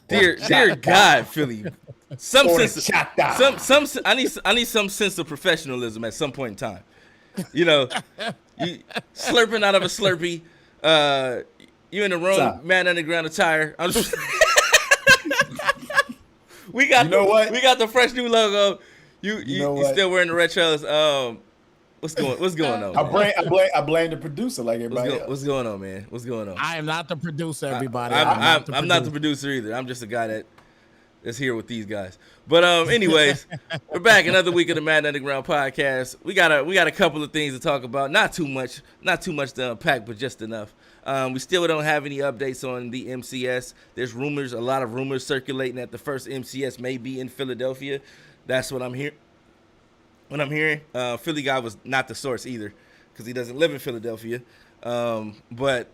Dear God, Philly. Some sense of, Horchata. I need some sense of professionalism at some point in time. You know, you slurping out of a Slurpee, uh, you in the wrong Man Underground attire. I'm just You know what? we got the fresh new logo. You know You what? still wearing the red trailers. What's going on, man? I blame the producer like everybody else. What's going on, man? What's going on? I am not the producer, everybody. I'm not the producer either. I'm just a guy that's here with these guys. But anyways, we're back another week of the Madden Underground podcast. We got a couple of things to talk about. Not too much to unpack, but just enough. We still don't have any updates on the MCS. There's a lot of rumors circulating that the first MCS may be in Philadelphia. That's what I'm hearing. What I'm hearing, Philly guy was not the source either, because he doesn't live in Philadelphia. But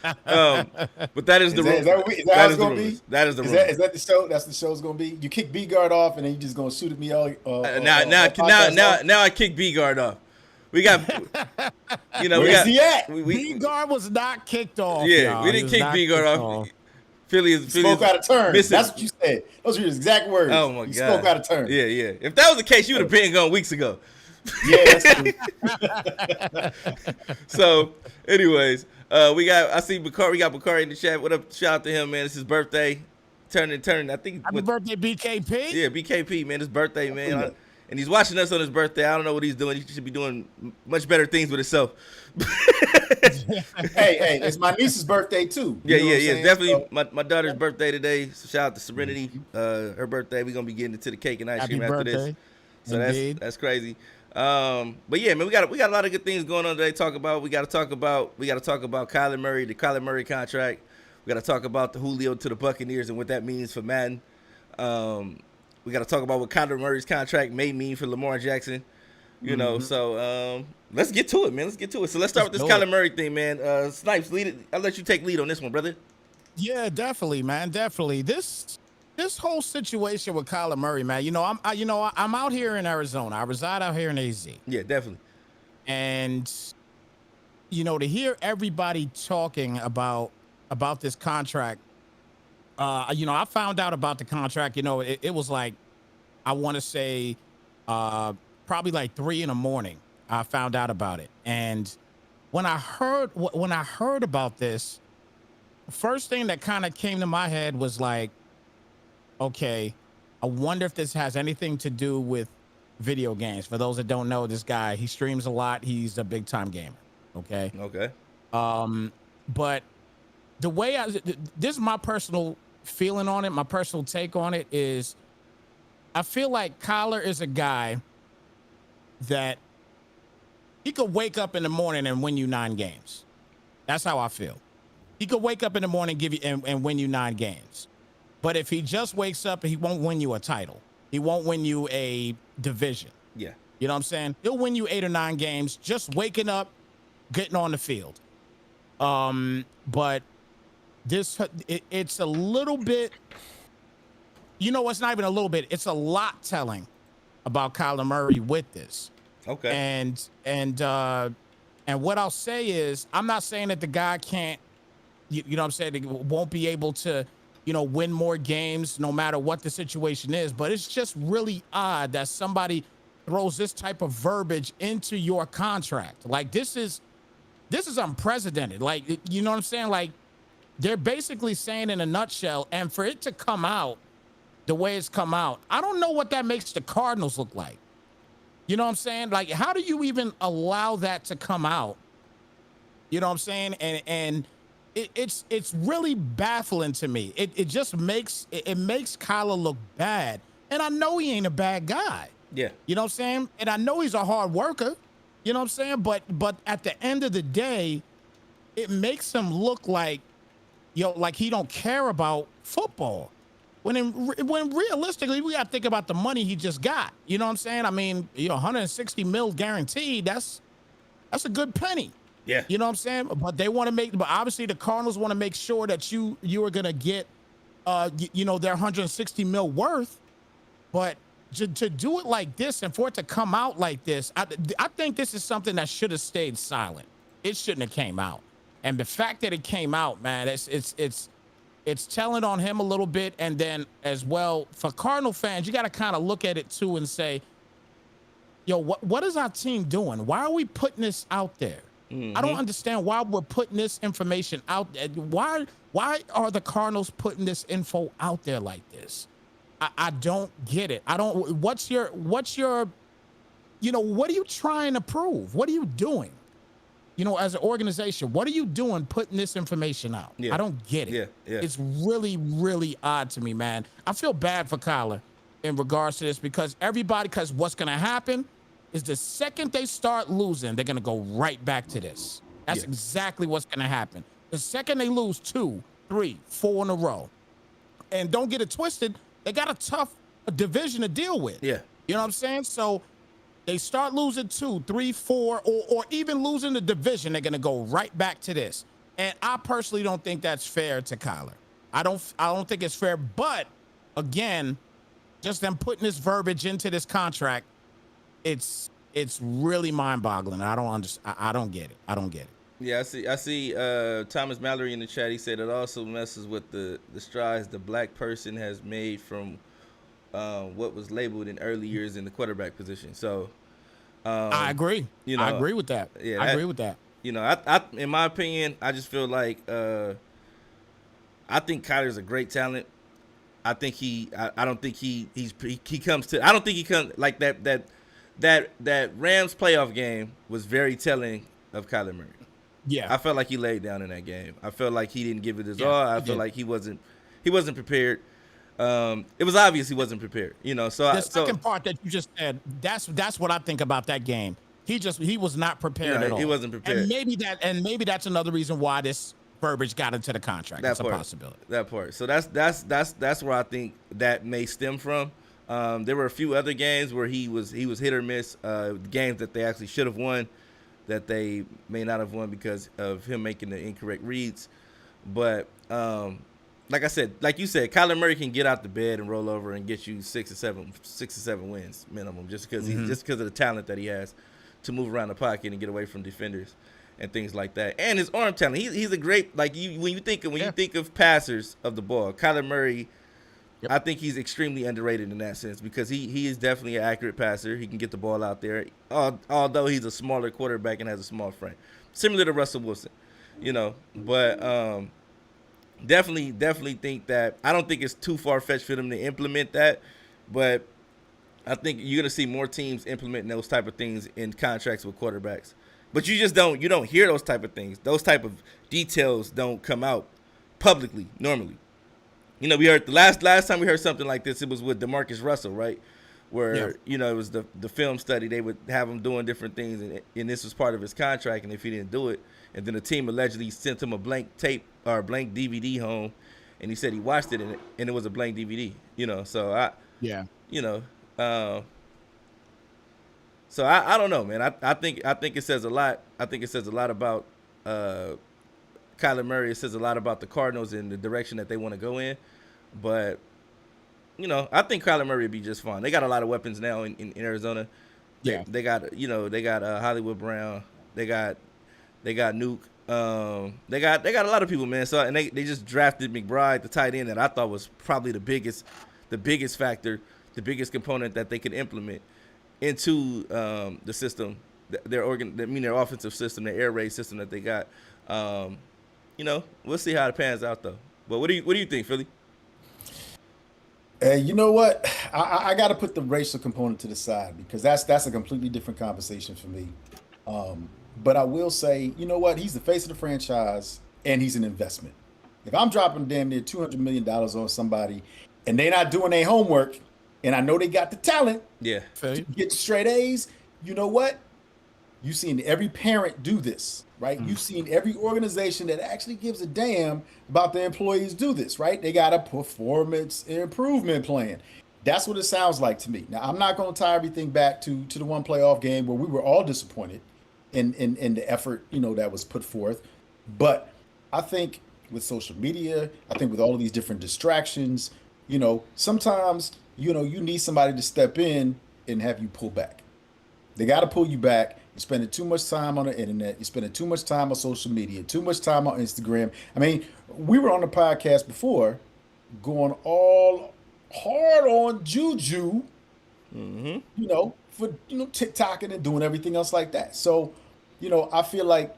that is the rumor. That is going to be? That is the rumor. Is that the show? That's the show's going to be? You kick B-Guard off, and then you just going to shoot at me all now I kick B-Guard off. We got, Where's he at? B-Guard was not kicked off. Yeah, y'all. we didn't kick B-Guard off. Philly spoke out of turn. That's what you said. Those are your exact words. Oh my God. Spoke out of turn. Yeah. If that was the case, you would have been gone weeks ago. Yeah, that's true. So, anyways, we got Bakari in the chat. What up? Shout out to him, man. It's his birthday. Turning. I think. Happy birthday, BKP. Yeah, BKP, man. His birthday, man. And he's watching us on his birthday. I don't know what he's doing. He should be doing much better things with himself. hey, it's my niece's birthday too. Yeah. Definitely my daughter's birthday today. So shout out to Serenity. Her birthday. We're gonna be getting into the cake and ice cream after this. So that's crazy. But yeah, man, we got a lot of good things going on today. We got to talk about Kyler Murray, the Kyler Murray contract. We got to talk about the Julio to the Buccaneers and what that means for Madden. We got to talk about what Kyler Murray's contract may mean for Lamar Jackson. You know, so let's get to it, man. So let's start with this Kyler Murray thing, man. Snipes, lead it. I'll let you take lead on this one, brother. Yeah, definitely, man. Definitely. This whole situation with Kyler Murray, man. I'm out here in Arizona. I reside out here in AZ. Yeah, definitely. And to hear everybody talking about this contract, I found out about the contract. It was like, I want to say, probably like 3 a.m. I found out about it. And when I heard about this, first thing that kind of came to my head was like, okay, I wonder if this has anything to do with video games. For those that don't know, this guy, he streams a lot. He's a big time gamer. Okay. But the way this is my personal feeling on it, my personal take on it is, I feel like Kyler is a guy that he could wake up in the morning and win you 9 games. That's how I feel. He could wake up in the morning and win you 9 games. But if he just wakes up, he won't win you a title. He won't win you a division. Yeah. You know what I'm saying? He'll win you 8 or 9 games just waking up, getting on the field. But it's a little bit, it's not even a little bit. It's a lot telling about Kyler Murray with this. Okay. And what I'll say is, I'm not saying that the guy can't, you know what I'm saying, won't be able to, win more games no matter what the situation is. But it's just really odd that somebody throws this type of verbiage into your contract. Like, this is unprecedented. Like, you know what I'm saying? Like, they're basically saying in a nutshell, and for it to come out the way it's come out, I don't know what that makes the Cardinals look like. You know what I'm saying? Like, how do you even allow that to come out? You know what I'm saying? And it's really baffling to me. It just makes Kyler look bad. And I know he ain't a bad guy. Yeah. You know what I'm saying? And I know he's a hard worker. You know what I'm saying? But at the end of the day, it makes him look like, like he don't care about football. When realistically, we got to think about the money he just got. You know what I'm saying? I mean, 160 mil guaranteed. That's a good penny. Yeah. You know what I'm saying? But but obviously the Cardinals want to make sure that you are going to get, their 160 mil worth. But to do it like this and for it to come out like this, I think this is something that should have stayed silent. It shouldn't have came out. And the fact that it came out, man, it's telling on him a little bit. And then as well, for Cardinal fans, you got to kind of look at it too and say, yo, what is our team doing? Why are we putting this out there? I don't understand why we're putting this information out there. Why are the Cardinals putting this info out there like this? I don't get it. I don't. What's your, you know, what are you trying to prove? What are you doing? You know, as an organization, what are you doing putting this information out? Yeah. I don't get it. Yeah. It's really, really odd to me, man. I feel bad for Kyler in regards to this because what's going to happen is the second they start losing, they're going to go right back to this. That's exactly what's going to happen. The second they lose 2, 3, 4 in a row. And don't get it twisted, they got a tough division to deal with. Yeah. You know what I'm saying? So they start losing 2, 3, 4, or even losing the division, they're going to go right back to this. And I personally don't think that's fair to Kyler. I don't think it's fair. But again, just them putting this verbiage into this contract, it's really mind-boggling. I don't understand. I don't get it. I don't get it. Yeah, I see Thomas Mallory in the chat. He said it also messes with the strides the black person has made from what was labeled in early years in the quarterback position. So I agree. You know, I agree with that. Yeah, I agree with that. You know, I in my opinion, I just feel like I think Kyler's a great talent. I think I don't think he comes to. I don't think he comes like that Rams playoff game was very telling of Kyler Murray. Yeah, I felt like he laid down in that game. I felt like he didn't give it his all. I felt like he wasn't prepared. It was obvious he wasn't prepared. You know, so the second part that you just said, that's what I think about that game. He was not prepared at all. He wasn't prepared. And maybe that's another reason why this verbiage got into the contract. That's a possibility. That part. So that's where I think that may stem from. There were a few other games where he was hit or miss. Games that they actually should have won, that they may not have won because of him making the incorrect reads. But like I said, like you said, Kyler Murray can get out the bed and roll over and get you 6 or 7 wins minimum, just because of the talent that he has to move around the pocket and get away from defenders and things like that. And his arm talent, he's a great, like, when you think of passers of the ball, Kyler Murray. Yep. I think he's extremely underrated in that sense because he is definitely an accurate passer. He can get the ball out there, although he's a smaller quarterback and has a small frame, similar to Russell Wilson, you know. But definitely think that I don't think it's too far-fetched for them to implement that, but I think you're gonna see more teams implementing those type of things in contracts with quarterbacks. But you don't hear those type of things. Those type of details don't come out publicly normally. You know, we heard the last time we heard something like this, it was with DeMarcus Russell, right? Where, you know, it was the film study. They would have him doing different things, and this was part of his contract, and if he didn't do it, and then the team allegedly sent him a blank tape or a blank DVD home, and he said he watched it, and it was a blank DVD, you know. So, I don't know, man. I think it says a lot. I think it says a lot about Kyler Murray. It says a lot about the Cardinals and the direction that they want to go in. But, you know, I think Kyler Murray would be just fine. They got a lot of weapons now in Arizona. Yeah. They got Hollywood Brown. They got Nuke. They got a lot of people, man. So, and they just drafted McBride, the tight end, that I thought was probably the biggest factor, the biggest component that they could implement into the system, their offensive system, their air raid system that they got. You know, we'll see how it pans out though. But what do you think, Philly? You know what? I got to put the racial component to the side because that's a completely different conversation for me. But I will say, you know what? He's the face of the franchise and he's an investment. If I'm dropping damn near $200 million on somebody and they're not doing their homework, and I know they got the talent to get straight A's, you know what? You've seen every parent do this, right? You've seen every organization that actually gives a damn about their employees do this, right? They got a performance improvement plan. That's what it sounds like to me. Now, I'm not going to tie everything back to the one playoff game where we were all disappointed in the effort, you know, that was put forth. But I think with social media, I think with all of these different distractions, you know, sometimes, you know, you need somebody to step in and have you pull back. They got to pull you back. You're spending too much time on the internet. You're spending too much time on social media, too much time on Instagram. I mean, we were on the podcast before going all hard on Juju, for, TikToking and doing everything else like that. So, I feel like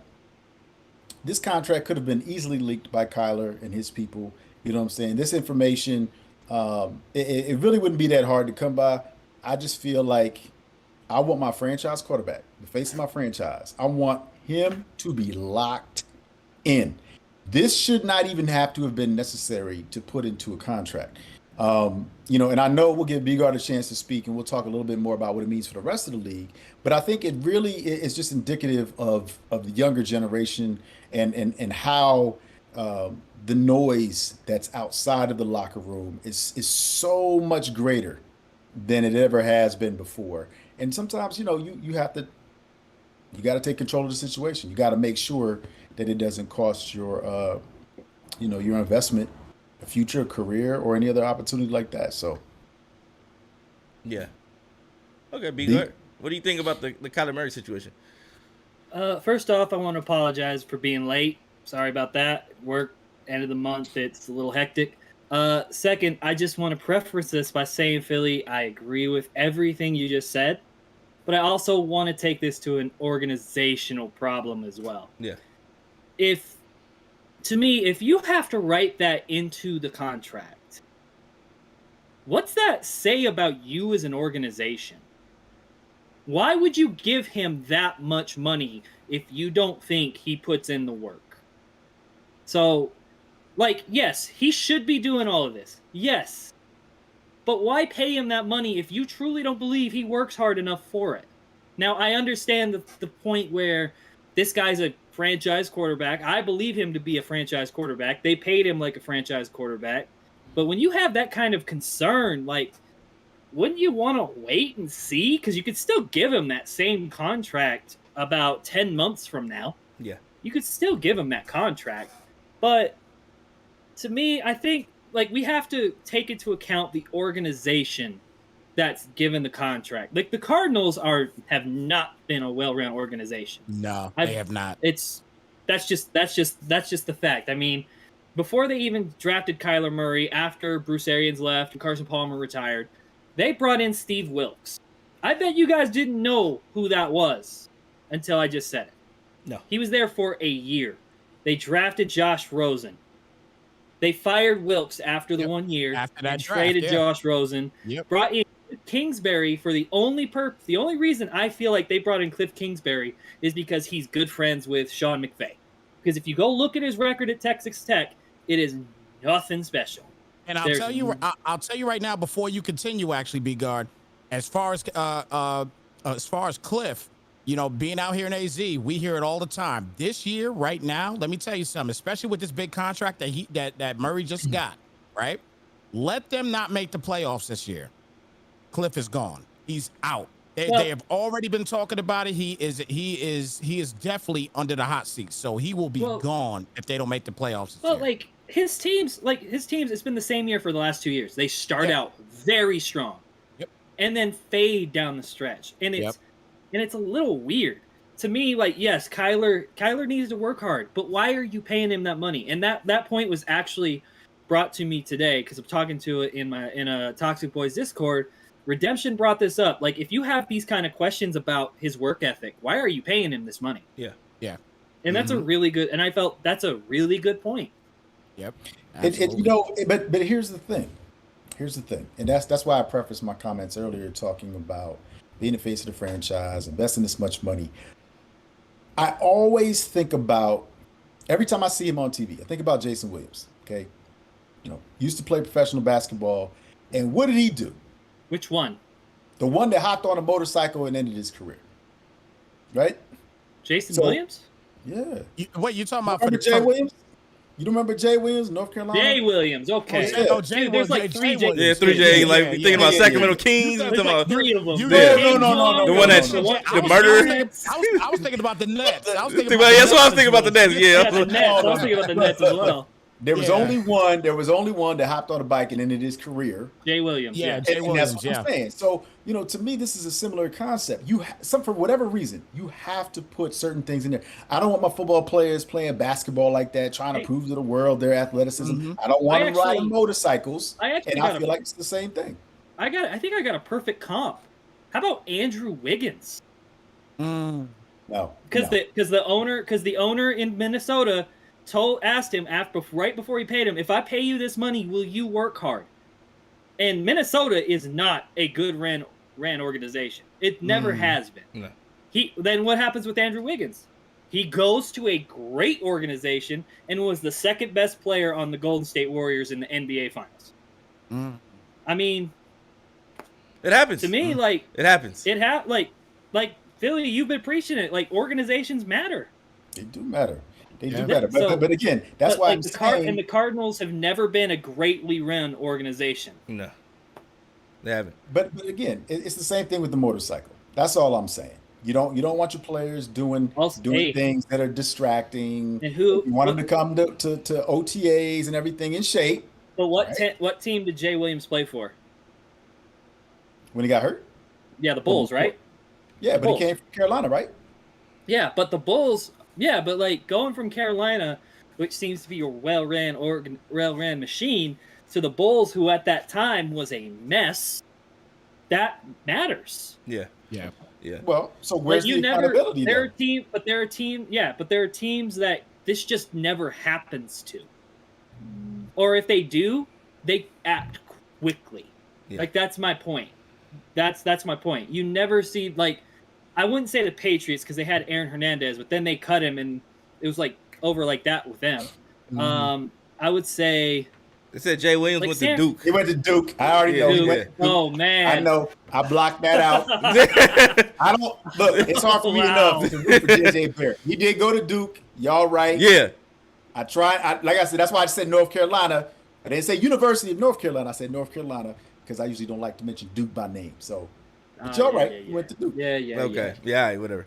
this contract could have been easily leaked by Kyler and his people. You know what I'm saying? This information, it really wouldn't be that hard to come by. I just feel like I want my franchise quarterback, the face of my franchise. I want him to be locked in. This should not even have to have been necessary to put into a contract. And I know we'll give B-Guard a chance to speak, and we'll talk a little bit more about what it means for the rest of the league. But I think it really is just indicative of the younger generation and how the noise that's outside of the locker room is so much greater than it ever has been before. And sometimes, you got to take control of the situation. You got to make sure that it doesn't cost your investment, a future career, or any other opportunity like that. So, yeah. Okay, B-Guard. What do you think about the Kyler Murray situation? First off, I want to apologize for being late. Sorry about that. Work, end of the month, it's a little hectic. Second, I just want to preface this by saying, Philly, I agree with everything you just said, but I also want to take this to an organizational problem as well. Yeah. If you have to write that into the contract, what's that say about you as an organization? Why would you give him that much money if you don't think he puts in the work? So, yes, he should be doing all of this. Yes. But why pay him that money if you truly don't believe he works hard enough for it? Now, I understand the point where this guy's a franchise quarterback. I believe him to be a franchise quarterback. They paid him like a franchise quarterback. But when you have that kind of concern, wouldn't you want to wait and see? Because you could still give him that same contract about 10 months from now. Yeah. You could still give him that contract. But to me, I think we have to take into account the organization that's given the contract. The Cardinals have not been a well-run organization. No, they have not. That's just the fact. I mean, before they even drafted Kyler Murray, after Bruce Arians left and Carson Palmer retired, they brought in Steve Wilkes. I bet you guys didn't know who that was until I just said it. No. He was there for a year. They drafted Josh Rosen. They fired Wilkes after the 1 year and traded Josh Rosen. Yep. Brought in Kingsbury for the only reason I feel like they brought in Cliff Kingsbury is because he's good friends with Sean McVay. Because if you go look at his record at Texas Tech, it is nothing special. And I'll tell you right now, before you continue, actually, B-Guard, as far as Cliff, being out here in AZ, we hear it all the time. This year, right now, let me tell you something, especially with this big contract that Murray just got, right? Let them not make the playoffs this year. Cliff is gone. He's out. They have already been talking about it. He is definitely under the hot seat. So he will be gone if they don't make the playoffs this year. His teams, it's been the same year for the last 2 years. They start out very strong, and then fade down the stretch, and it's a little weird to me. Yes, Kyler needs to work hard, but why are you paying him that money? And that point was actually brought to me today because I'm talking to it in a Toxic Boys Discord. Redemption brought this up. If you have these kind of questions about his work ethic, why are you paying him this money? Yeah. And that's a really good. And I felt that's a really good point. Yep. But here's the thing. And that's why I prefaced my comments earlier talking about being the face of the franchise, investing this much money. I always think about, every time I see him on TV, I think about Jason Williams. Okay. Used to play professional basketball. And what did he do? Which one? The one that hopped on a motorcycle and ended his career. Right? Jason Williams? Yeah. You talking about Jay Williams? You don't remember Jay Williams, North Carolina? Jay Williams, okay. Dude, there's like 3 J's. Yeah, 3 J's. Thinking about Sacramento Kings. There's like 3 of them. No. The one the murderer. I was thinking about the Nets. That's what I was thinking about the Nets. Yeah. The Nets. I was thinking about the Nets as well. There was only one. There was only one that hopped on a bike and ended his career. Jay Williams. Yeah, Yeah. Jay Williams. That's what I'm saying. So to me, this is a similar concept. For whatever reason, you have to put certain things in there. I don't want my football players playing basketball like that, trying to prove to the world their athleticism. Mm-hmm. I don't want them riding motorcycles. I feel like it's the same thing. I think I got a perfect comp. How about Andrew Wiggins? No, because the owner in Minnesota asked him right before he paid him, if I pay you this money, will you work hard? And Minnesota is not a good ran organization. It never has been. No. Then what happens with Andrew Wiggins? He goes to a great organization and was the second best player on the Golden State Warriors in the NBA Finals. I mean, it happens to me. It happens. Like Philly, you've been preaching it. Like, organizations matter. They do matter. They do matter. But again, that's why the Cardinals have never been a greatly run organization. No, they haven't. But again, it's the same thing with the motorcycle. That's all I'm saying. You don't want your players doing things that are distracting. And you want them to come to OTAs and everything in shape. But what team did Jay Williams play for? When he got hurt? Yeah, the Bulls, right? Yeah, but he came from Carolina, right? Yeah, but the Bulls, but like going from Carolina, which seems to be a well-ran machine, to the Bulls, who at that time was a mess, that matters. Yeah. Well, so where's the accountability? There are teams that this just never happens to, or if they do, they act quickly. Yeah. Like, that's my point. That's my point. You never see, like, I wouldn't say the Patriots because they had Aaron Hernandez, but then they cut him and it was like over like that with them. I would say they said Jay Williams went to Duke. He went to Duke. I already know. He went to Duke. Oh man, I know. I blocked that out. I don't look. It's hard for me enough to root for JJ Barrett. He did go to Duke. Y'all right? Yeah. I tried. Like I said, that's why I said North Carolina. I didn't say University of North Carolina. I said North Carolina because I usually don't like to mention Duke by name. So, but y'all right. You went to Duke. Okay. Yeah. All right, whatever.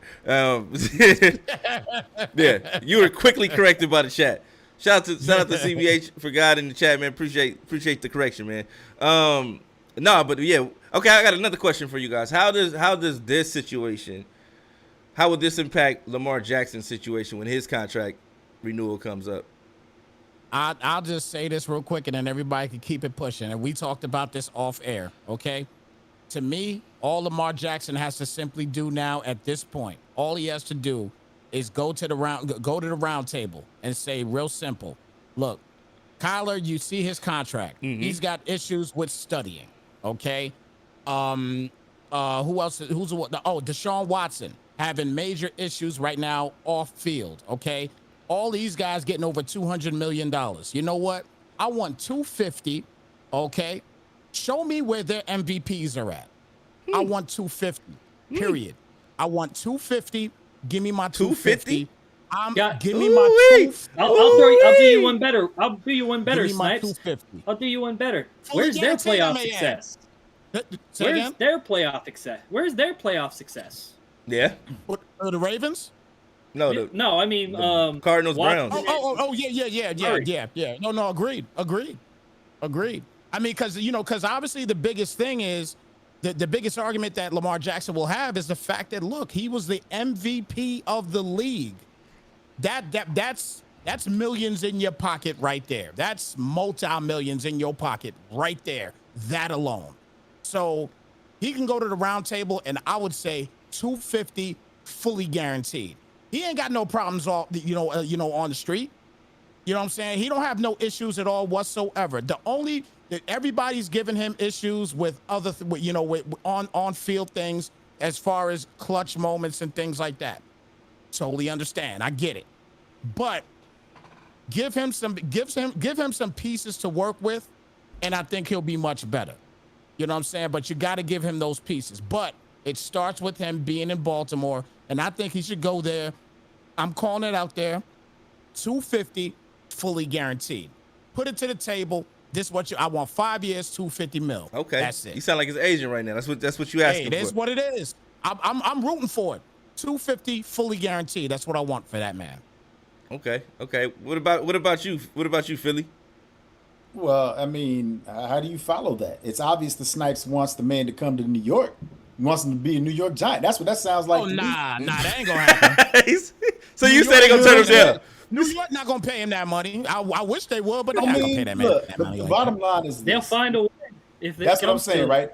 Yeah. You were quickly corrected by the chat. Shout out to CBH for God in the chat, man. Appreciate the correction, man. But yeah. Okay, I got another question for you guys. How does this situation, how would this impact Lamar Jackson's situation when his contract renewal comes up? I'll just say this real quick, and then everybody can keep it pushing. And we talked about this off air, okay? To me, all Lamar Jackson has to simply do now at this point, all he has to do is go to the round table and say, real simple, look, Kyler, you see his contract. Mm-hmm. He's got issues with studying, okay? Who else? Deshaun Watson having major issues right now off field, okay? All these guys getting over $200 million. You know what? I want 250, okay? Show me where their MVPs are at. I want 250, period. I want 250. Give me my 250. Give me my 250. I'll do you one better. I'll do you one better, Snipes. 250. I'll do you one better. Where's their playoff success? Where's their playoff success? Yeah. The Ravens? No, I mean Cardinals, Browns. Yeah. No, agreed. I mean, because obviously the biggest thing is the biggest argument that Lamar Jackson will have is the fact that, look, he was the MVP of the league. That's millions in your pocket right there. That's multi-millions in your pocket right there. That alone. So he can go to the round table, and I would say 250 fully guaranteed. He ain't got no problems on the street. You know what I'm saying? He don't have no issues at all whatsoever. Everybody's giving him issues with on field things as far as clutch moments and things like that. Totally understand. I get it. But give him some pieces to work with, and I think he'll be much better. You know what I'm saying? But you got to give him those pieces. But it starts with him being in Baltimore, and I think he should go there. I'm calling it out there. 250 fully guaranteed. Put it to the table. This what I want. 5 years, 250 mil. Okay, that's it. You sound like his agent right now. That's what you asking for. It is what it is. I'm rooting for it. 250 fully guaranteed. That's what I want for that man. Okay. What about you? What about you, Philly? Well, I mean, how do you follow that? It's obvious the Snipes wants the man to come to New York. He wants him to be a New York Giant. That's what that sounds like Oh, to me. nah, that ain't gonna happen. So you say they gonna turn him down? New York not gonna pay him that money. I wish they would, but they're I not gonna mean, pay that man look, that the money. bottom line is this. They'll find a way. If That's what I'm comes to saying, it. right?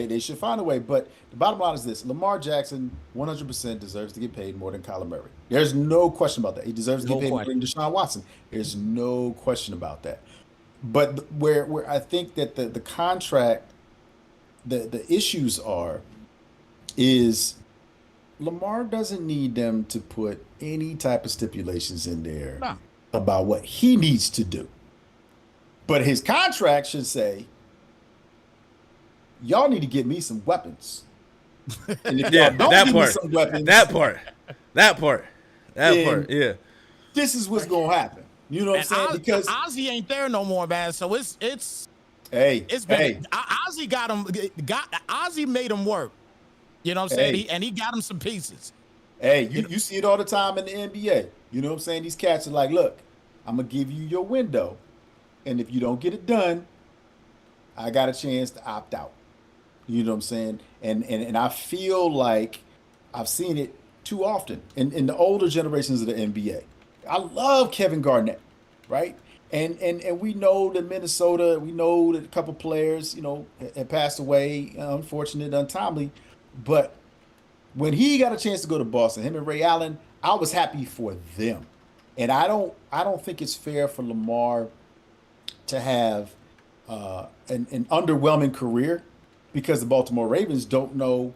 They should find a way. But the bottom line is this: Lamar Jackson 100% deserves to get paid more than Kyler Murray. There's no question about that. He deserves to get paid more than Deshaun Watson. There's no question about that. But where I think that the contract, the issues is Lamar doesn't need them to put any type of stipulations in there about what he needs to do. But his contract should say, y'all need to give me some weapons. And if y'all don't give me some weapons, that part, yeah. This is what's gonna happen. You know what I'm saying? Because Ozzy ain't there no more, man. So it's been Ozzy Ozzy made him work. You know what I'm saying? He got him some pieces. Hey, you see it all the time in the NBA. You know what I'm saying? These cats are like, look, I'm gonna give you your window, and if you don't get it done, I got a chance to opt out. You know what I'm saying? And I feel like I've seen it too often in the older generations of the NBA. I love Kevin Garnett, right? And we know that Minnesota, we know that a couple players, had passed away, unfortunate, untimely. But when he got a chance to go to Boston, him and Ray Allen, I was happy for them. And I don't think it's fair for Lamar to have an underwhelming career because the Baltimore Ravens don't know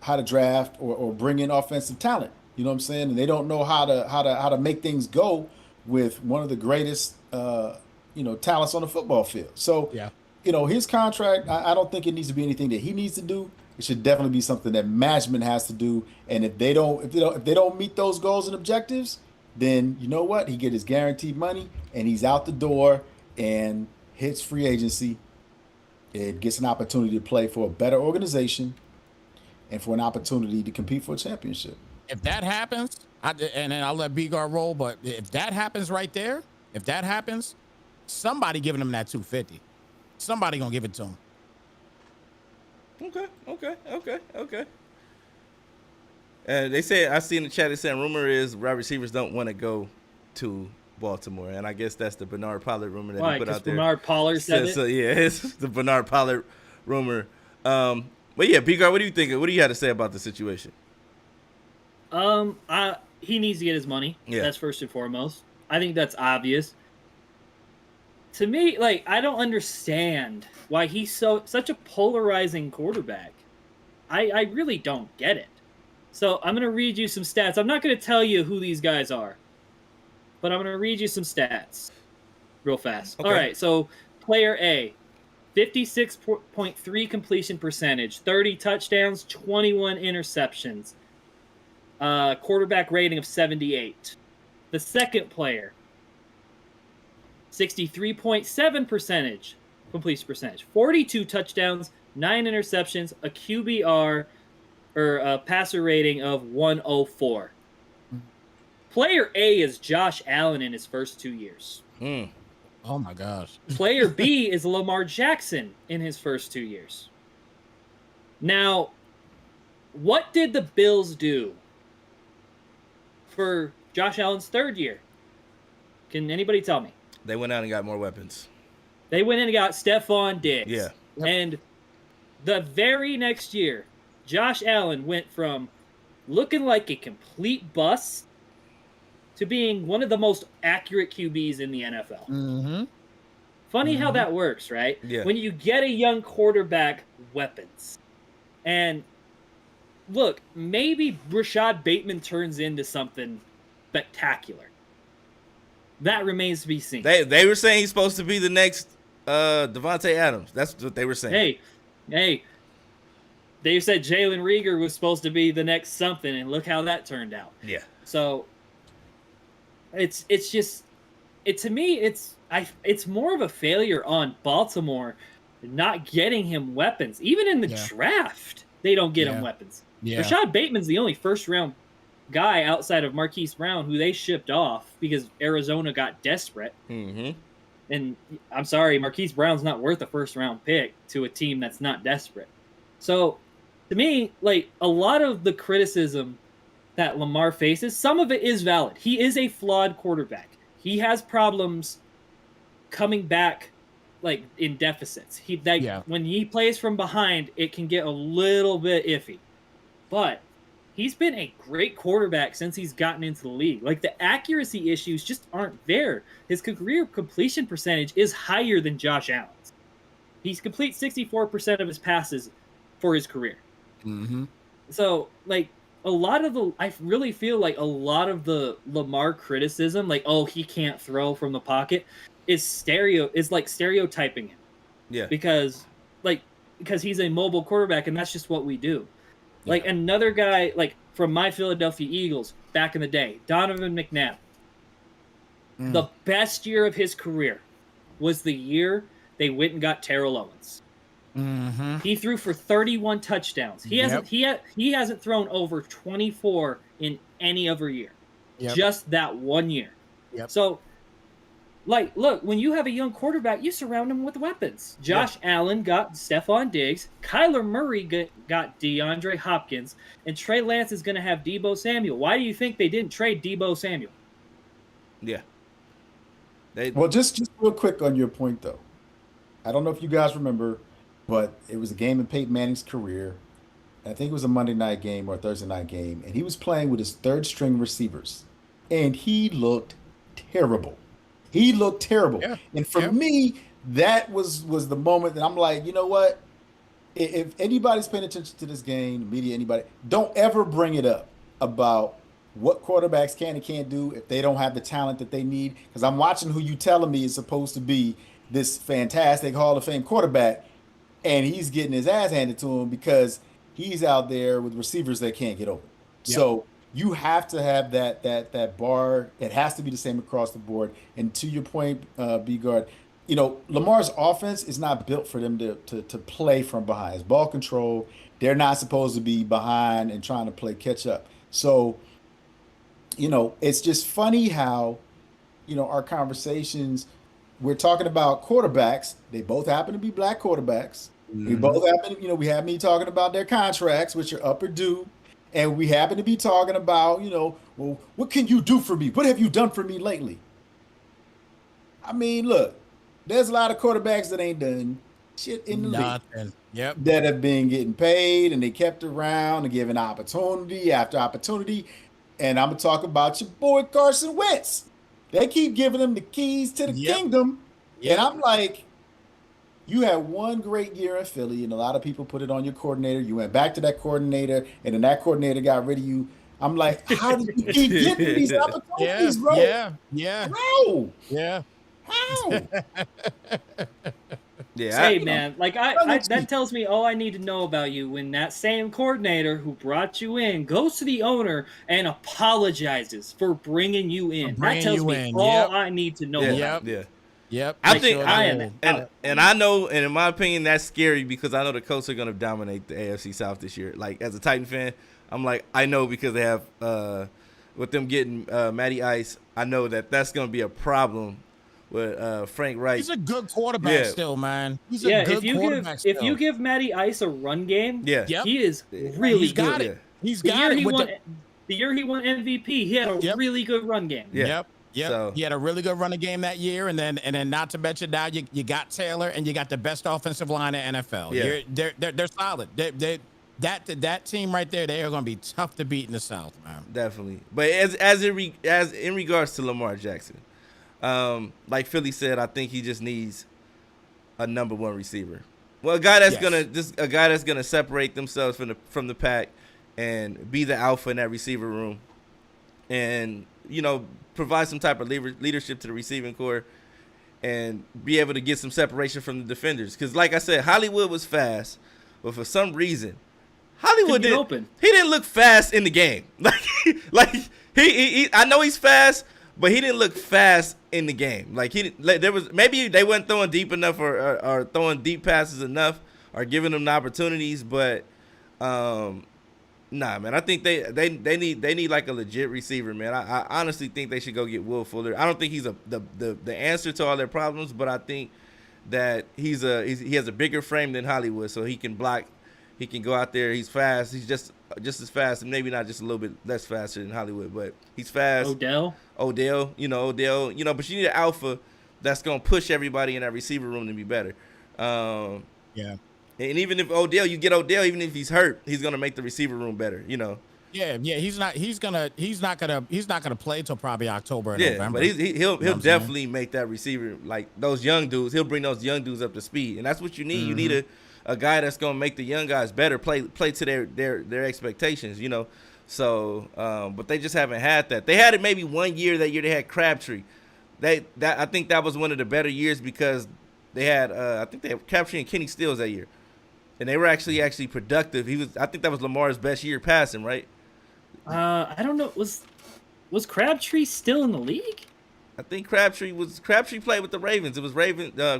how to draft or bring in offensive talent. You know what I'm saying? And they don't know how to make things go with one of the greatest talents on the football field. So his contract, I don't think it needs to be anything that he needs to do. It should definitely be something that management has to do. And if they don't meet those goals and objectives, then you know what? He get his guaranteed money and he's out the door and hits free agency. It gets an opportunity to play for a better organization and for an opportunity to compete for a championship. If that happens, and then I'll let B-Guard roll, but if that happens right there, somebody giving him that 250. Somebody gonna give it to him. Okay. They say, I see in the chat, they saying rumor is wide receivers don't want to go to Baltimore, and I guess that's the Bernard Pollard rumor that he put out there. Bernard Pollard said it? So yeah, it's the Bernard Pollard rumor. But yeah, B-Guard, what do you think? What do you have to say about the situation? He needs to get his money. Yeah. That's first and foremost. I think that's obvious. To me, I don't understand why he's such a polarizing quarterback. I really don't get it. So I'm going to read you some stats. I'm not going to tell you who these guys are, but I'm going to read you some stats real fast. Okay. All right, so player A, 56.3 completion percentage, 30 touchdowns, 21 interceptions, quarterback rating of 78. The second player, 63.7% completion percentage, 42 touchdowns, 9 interceptions, a QBR or a passer rating of 104. Player A is Josh Allen in his first 2 years. Oh my gosh. Player B is Lamar Jackson in his first 2 years. Now, what did the Bills do for Josh Allen's third year? Can anybody tell me? They went out and got more weapons. They went in and got Stephon Diggs. Yeah. Yep. And the very next year, Josh Allen went from looking like a complete bust to being one of the most accurate QBs in the NFL. Mm-hmm. Funny how that works, right? Yeah. When you get a young quarterback, weapons. And look, maybe Rashad Bateman turns into something spectacular. That remains to be seen. They were saying he's supposed to be the next Devontae Adams. That's what they were saying. Hey. They said Jalen Reagor was supposed to be the next something, and look how that turned out. Yeah. So it's just to me it's more of a failure on Baltimore not getting him weapons. Even in the draft, they don't get him weapons. Yeah. Rashad Bateman's the only first round guy outside of Marquise Brown who they shipped off because Arizona got desperate. Mm-hmm. And I'm sorry, Marquise Brown's not worth a first-round pick to a team that's not desperate. So, to me, like, a lot of the criticism that Lamar faces, some of it is valid. He is a flawed quarterback. He has problems coming back, like, in deficits. When he plays from behind, it can get a little bit iffy. But he's been a great quarterback since he's gotten into the league. Like, the accuracy issues just aren't there. His career completion percentage is higher than Josh Allen's. He's complete 64% of his passes for his career. Mm-hmm. So, like, I really feel like a lot of the Lamar criticism, like, oh, he can't throw from the pocket, is stereotyping him. Yeah. Because he's a mobile quarterback, and that's just what we do. Like, another guy, like, from my Philadelphia Eagles back in the day, Donovan McNabb. The best year of his career was the year they went and got Terrell Owens. Mm-hmm. He threw for 31 touchdowns. He hasn't thrown over 24 in any other year. Just that one year. So, like, look, when you have a young quarterback, you surround him with weapons. Josh Allen got Stephon Diggs. Kyler Murray got DeAndre Hopkins. And Trey Lance is going to have Deebo Samuel. Why do you think they didn't trade Deebo Samuel? Yeah. Well, just real quick on your point, though. I don't know if you guys remember, but it was a game in Peyton Manning's career. I think it was a Monday night game or a Thursday night game. And he was playing with his third-string receivers. And he looked terrible. He looked terrible. Yeah. And for me, that was the moment that I'm like, you know what? If anybody's paying attention to this game, media, anybody, don't ever bring it up about what quarterbacks can and can't do if they don't have the talent that they need. Because I'm watching who you telling me is supposed to be this fantastic Hall of Fame quarterback, and he's getting his ass handed to him because he's out there with receivers that can't get over. So you have to have that bar. It has to be the same across the board. And to your point, B-Guard, you know, Lamar's offense is not built for them to play from behind. It's ball control. They're not supposed to be behind and trying to play catch up. So, you know, it's just funny how, you know, our conversations, we're talking about quarterbacks. They both happen to be black quarterbacks. We both happen, you know, we have me talking about their contracts, which are up or due. And we happen to be talking about, you know, well, what can you do for me? What have you done for me lately? I mean, look, there's a lot of quarterbacks that ain't done shit in the league. That have been getting paid and they kept around and given opportunity after opportunity. And I'm going to talk about your boy Carson Wentz. They keep giving him the keys to the kingdom. And I'm like, you had one great year in Philly, and a lot of people put it on your coordinator. You went back to that coordinator, and then that coordinator got rid of you. I'm like, how did you keep getting these opportunities, bro? How? How? Hey, man, like that tells me all I need to know about you when that same coordinator who brought you in goes to the owner and apologizes for bringing you in. That tells me all I need to know about you. I think and I know, and in my opinion, that's scary because I know the Colts are going to dominate the AFC South this year. Like, as a Titan fan, I'm like, I know because they have, with them getting Matty Ice, I know that's going to be a problem with Frank Reich. He's a good quarterback still, man. He's a good quarterback still. If you give Matty Ice a run game, he is really good. He's got it. The year he won MVP, he had a really good run game. So, he had a really good running game that year, and then not to mention now you got Taylor and you got the best offensive line in NFL. They're solid. That team right there, they are going to be tough to beat in the South, man. Definitely. But as in regards to Lamar Jackson, like Philly said, I think he just needs a number one receiver. Well, a guy that's gonna separate themselves from the pack and be the alpha in that receiver room, and you know, provide some type of leadership to the receiving core and be able to get some separation from the defenders. Because, like I said, Hollywood was fast, but for some reason, Hollywood didn't look fast in the game. Like he I know he's fast, but he didn't look fast in the game. Like there was maybe they weren't throwing deep enough or throwing deep passes enough or giving them the opportunities, but Nah, man. I think they need like a legit receiver, man. I honestly think they should go get Will Fuller. I don't think he's the answer to all their problems, but I think that he has a bigger frame than Hollywood, so he can block. He can go out there. He's fast. He's just as fast, and maybe not just a little bit less faster than Hollywood, but he's fast. Odell, but you need an alpha that's gonna push everybody in that receiver room to be better. Yeah. And even if you get Odell, even if he's hurt, he's gonna make the receiver room better. Yeah. He's not gonna play till probably October or November. But he'll definitely make that receiver, like those young dudes. He'll bring those young dudes up to speed, and that's what you need. Mm-hmm. You need a guy that's gonna make the young guys better, play to their expectations. So but they just haven't had that. They had it maybe 1 year. That year they had Crabtree. I think that was one of the better years because they had I think they had Crabtree and Kenny Stills that year. And they were actually productive. I think that was Lamar's best year passing, right? I don't know. Was Crabtree still in the league? I think Crabtree played with the Ravens. It was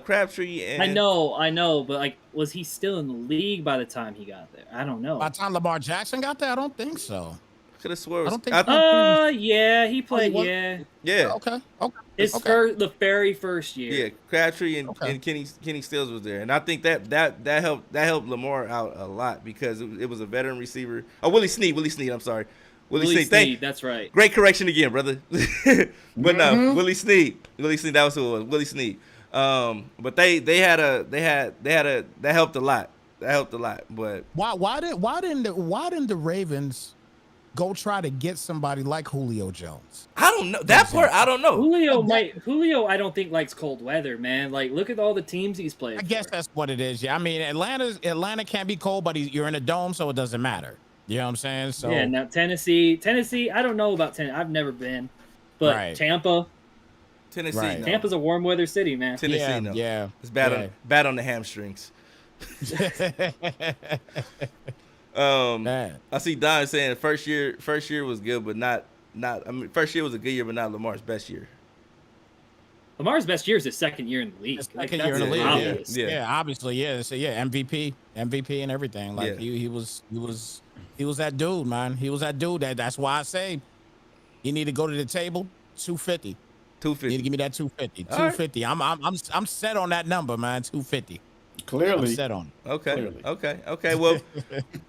Crabtree and I know, but like, was he still in the league by the time he got there? I don't know. By the time Lamar Jackson got there, I don't think so. Could have swore. Yeah, he played. Yeah. Okay. The very first year. Yeah, Crabtree and Kenny Stills was there, and I think that helped Lamar out a lot because it was a veteran receiver. Oh, Willie Snead. I'm sorry, Willie Snead. That's right. Great correction again, brother. But no, Willie Snead. That was who it was. Willie Snead. But that helped a lot. But why didn't the Ravens go try to get somebody like Julio Jones? I don't know that part. I don't know. Julio, I don't think likes cold weather, man. Like, look at all the teams he's played. I guess that's what it is. Yeah, I mean, Atlanta can't be cold, but you're in a dome, so it doesn't matter. You know what I'm saying? So yeah. Now Tennessee. I don't know about Tennessee. I've never been, but right. Tennessee. Right. No. Tampa's a warm weather city, man. Tennessee, no. Yeah. It's bad on the hamstrings. I see Don saying first year was good, but not. I mean, first year was a good year, but not Lamar's best year. Lamar's best year is his second year in the league. Second year in the league, obvious. Yeah, obviously, yeah. So yeah, MVP and everything. Like he was that dude, man. He was that dude. That's why I say you need to go to the table. 250. 250. You need to give me that 250. 250. Right. I'm set on that number, man. 250. Clearly. I'm set on it. Okay. Well,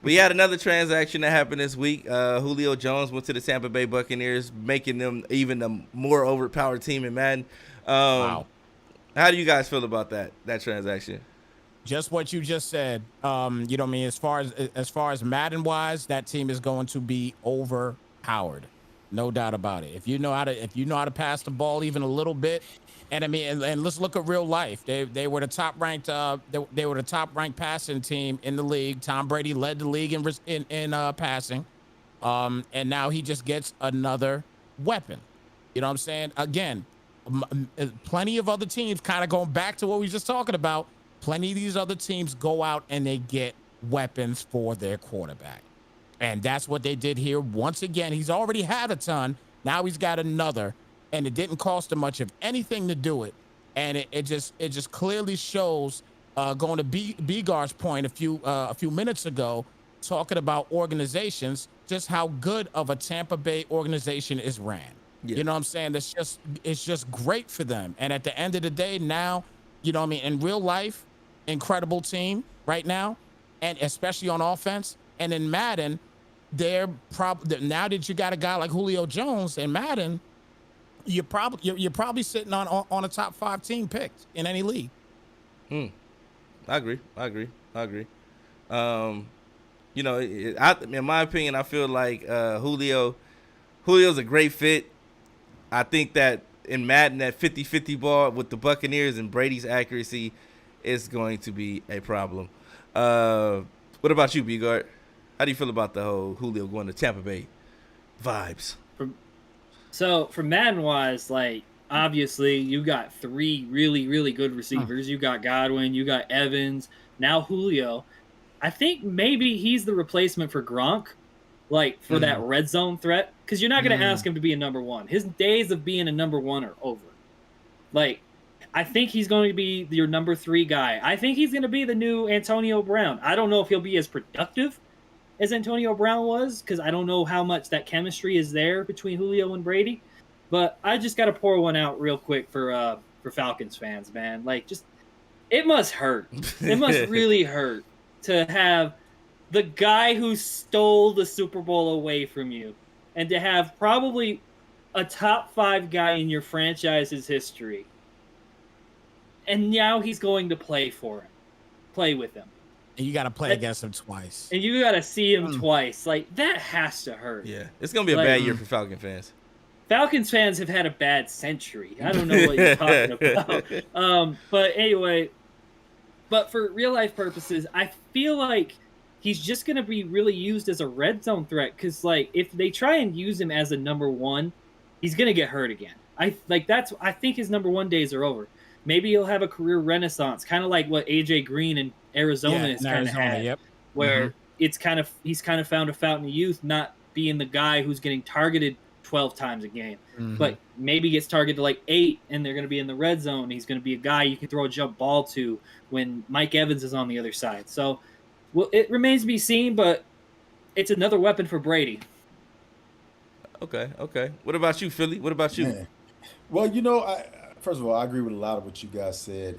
we had another transaction that happened this week. Julio Jones went to the Tampa Bay Buccaneers, making them even a more overpowered team in Madden. Wow. How do you guys feel about that transaction? Just what you just said. You know what I mean? As far as Madden wise, that team is going to be overpowered. No doubt about it. If you know how to pass the ball even a little bit, and I mean, and let's look at real life. They were the top ranked they were the top ranked passing team in the league. Tom Brady led the league in passing, and now he just gets another weapon. You know what I'm saying? Again, plenty of other teams, kind of going back to what we were just talking about. Plenty of these other teams go out and they get weapons for their quarterback. And that's what they did here. Once again, he's already had a ton. Now he's got another, and it didn't cost him much of anything to do it. And it just clearly shows, going to Bgar's point a few minutes ago, talking about organizations, just how good of a Tampa Bay organization is ran. Yeah. You know what I'm saying? It's just great for them. And at the end of the day, now, you know what I mean, in real life, incredible team right now, and especially on offense. And in Madden, now that you got a guy like Julio Jones in Madden, you're probably sitting on a top 5 team picked in any league. I agree. You know, in my opinion, I feel like Julio's a great fit. I think that in Madden, that 50-50 ball with the Buccaneers and Brady's accuracy is going to be a problem. What about you, Bgard? How do you feel about the whole Julio going to Tampa Bay vibes? So for Madden-wise, like, obviously you got 3 really, really good receivers. You got Godwin, you got Evans, now Julio. I think maybe he's the replacement for Gronk, like, for that red zone threat, because you're not going to ask him to be a number 1. His days of being a number 1 are over. Like, I think he's going to be your number 3 guy. I think he's going to be the new Antonio Brown. I don't know if he'll be as productive, as Antonio Brown was, because I don't know how much that chemistry is there between Julio and Brady. But I just got to pour one out real quick for Falcons fans, man. Like, just it must hurt. It must really hurt to have the guy who stole the Super Bowl away from you, and to have probably a top 5 guy in your franchise's history, and now he's going to play with him. And you got to play against him twice. And you got to see him twice. Like, that has to hurt. Yeah, it's going to be a bad year for Falcon fans. Falcons fans have had a bad century. I don't know what you're talking about. But anyway, but for real life purposes, I feel like he's just going to be really used as a red zone threat. Because, like, if they try and use him as a number 1, he's going to get hurt again. I think his number 1 days are over. Maybe he'll have a career renaissance, kind of like what AJ Green in Arizona has kind of had, where he's kind of found a fountain of youth, not being the guy who's getting targeted 12 times a game, but maybe gets targeted like 8, and they're going to be in the red zone. He's going to be a guy you can throw a jump ball to when Mike Evans is on the other side. So, well, it remains to be seen, but it's another weapon for Brady. Okay. What about you, Philly? What about you? Man. Well, first of all, I agree with a lot of what you guys said,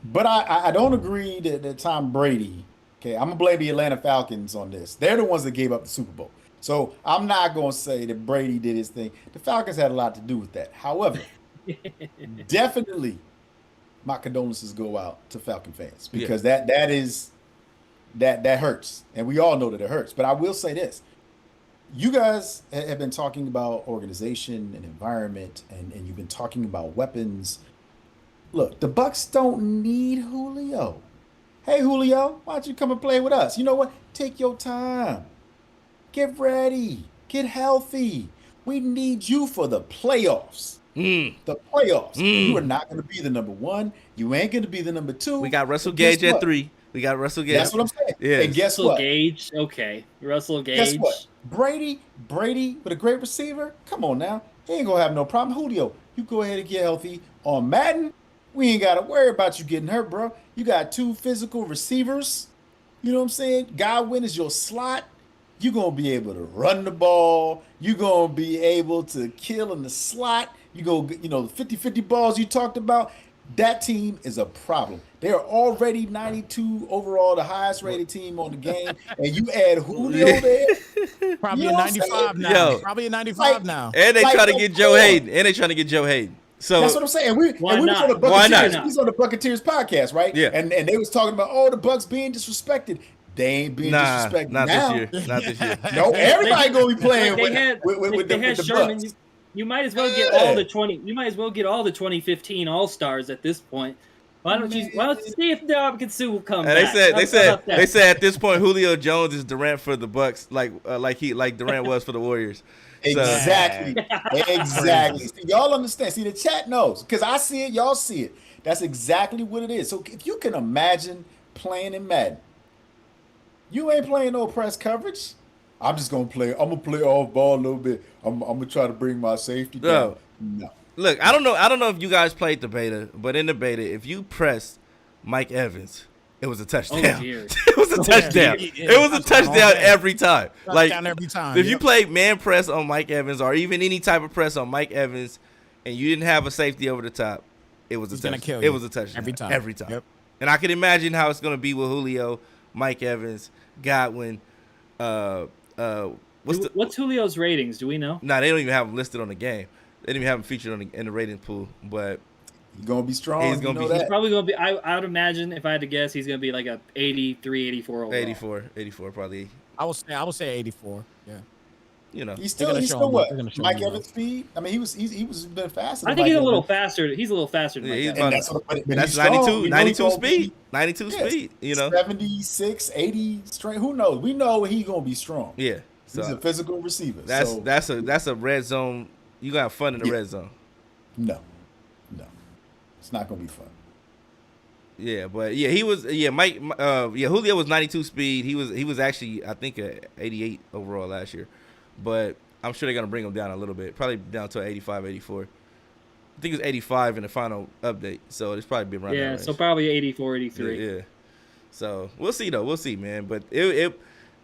but I don't agree that Tom Brady. Okay, I'm gonna blame the Atlanta Falcons on this. They're the ones that gave up the Super Bowl. So I'm not going to say that Brady did his thing. The Falcons had a lot to do with that. However, definitely my condolences go out to Falcon fans because that hurts. And we all know that it hurts. But I will say this. You guys have been talking about organization and environment, and you've been talking about weapons. Look, the Bucs don't need Julio. Hey, Julio, why don't you come and play with us? You know what? Take your time. Get ready. Get healthy. We need you for the playoffs. The playoffs. You are not going to be the number 1. You ain't going to be the number 2. We got Russell Gage at 3. We got Russell Gage. That's what I'm saying. Yeah. And guess Russell what? Gage. Okay. Russell Gage. Guess what? Brady with a great receiver. Come on now. He ain't going to have no problem. Julio, you go ahead and get healthy. On Madden, we ain't got to worry about you getting hurt, bro. You got 2 physical receivers. You know what I'm saying? Godwin is your slot. You're going to be able to run the ball. You're going to be able to kill in the slot. You go, the 50-50 balls you talked about. That team is a problem. They are already 92 overall, the highest rated team on the game. And you add Julio there. Probably a 95 now. Yo. Probably a 95 now. And they trying to get Joe Hayden. So that's what I'm saying. We was on the Buccaneers. We was on the Buccaneers podcast, right? Yeah. And they was talking about the Bucs being disrespected. They ain't being disrespected not now. Not this year. No, everybody gonna be playing with they had the Sherman. Bucs. You might as well get all the 20. You might as well get all the 2015 All Stars at this point. Why don't you see if Ndamukong Suh will come back? They said at this point Julio Jones is Durant for the Bucks, like Durant was for the Warriors. Exactly. See, y'all understand. See, the chat knows because I see it. Y'all see it. That's exactly what it is. So if you can imagine playing in Madden, you ain't playing no press coverage. I'm just gonna play. I'm gonna play off ball a little bit. I'm gonna try to bring my safety down. No. Look, I don't know if you guys played the beta, but in the beta, if you pressed Mike Evans, it was a touchdown. It was a touchdown. It was a touchdown every time. Every time. If you played man press on Mike Evans or even any type of press on Mike Evans, and you didn't have a safety over the top, it was a touchdown. It was a touchdown every time. Yep. And I can imagine how it's gonna be with Julio, Mike Evans, Godwin. What's Julio's ratings? Do we know? Nah, they don't even have him listed on the game. They didn't even have him featured in the rating pool. But he's gonna be strong. He's probably gonna be. I would imagine if I had to guess, he's gonna be like a 83, 84 overall. 84 probably. I would say 84. Yeah. He's still what? Mike Evans speed. I mean, he was been faster. I think he's a little faster. He's a little faster than Mike Evans. That's 92 speed. 92 speed. 76, 80 strength. Who knows? We know he's gonna be strong. Yeah. So he's a physical receiver. That's a red zone. You got fun in the red zone. No, it's not gonna be fun. Yeah, but he was. Julio was 92 speed. He was actually I think a 88 overall last year. But I'm sure they're going to bring him down a little bit. Probably down to 85, 84. I think it was 85 in the final update. So it's probably been around that range. So probably 84, 83. Yeah. So we'll see, though. We'll see, man. But it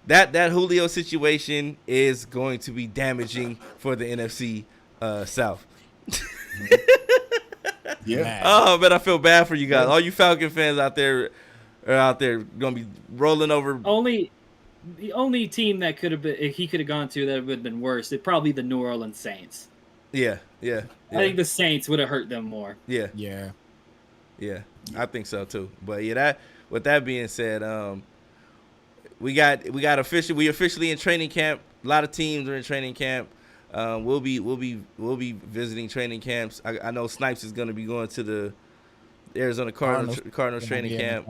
that Julio situation is going to be damaging for the NFC South. Yeah. Oh man, I feel bad for you guys. All you Falcon fans out there are gonna be rolling over. The only team that could have been, if he could have gone to, that would have been worse. It'd probably the New Orleans Saints. Yeah. I think the Saints would have hurt them more. Yeah. I think so too. But yeah, with that being said, we officially in training camp. A lot of teams are in training camp. We'll be visiting training camps. I know Snipes is going to be going to the Arizona Cardinals training camp.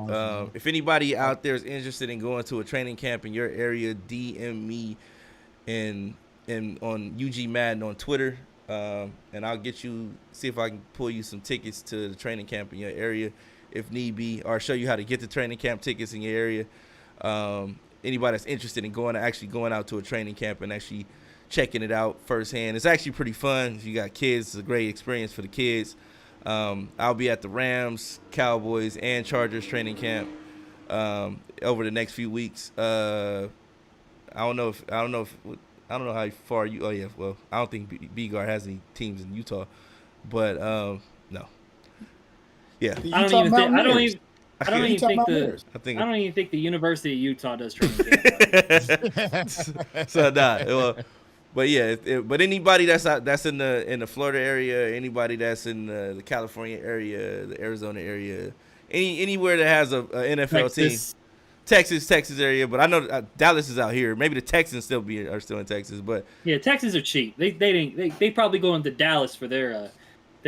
If anybody out there is interested in going to a training camp in your area, DM me and on UG Madden on Twitter, and I'll see if I can pull you some tickets to the training camp in your area if need be, or show you how to get the training camp tickets in your area. Anybody that's interested in going out to a training camp and actually checking it out firsthand, it's actually pretty fun. If you got kids, it's a great experience for the kids. I'll be at the Rams, Cowboys, and Chargers training camp over the next few weeks. I don't know how far you. Oh yeah, well, I don't think B-Guard has any teams in Utah, but no. Yeah, I don't even think the University of Utah does training camp. So well, but yeah, but anybody that's in the Florida area, anybody that's in the California area, the Arizona area, anywhere that has a NFL team, Texas area. But I know Dallas is out here. Maybe the Texans are still in Texas, but yeah, Texans are cheap. They probably go into Dallas for their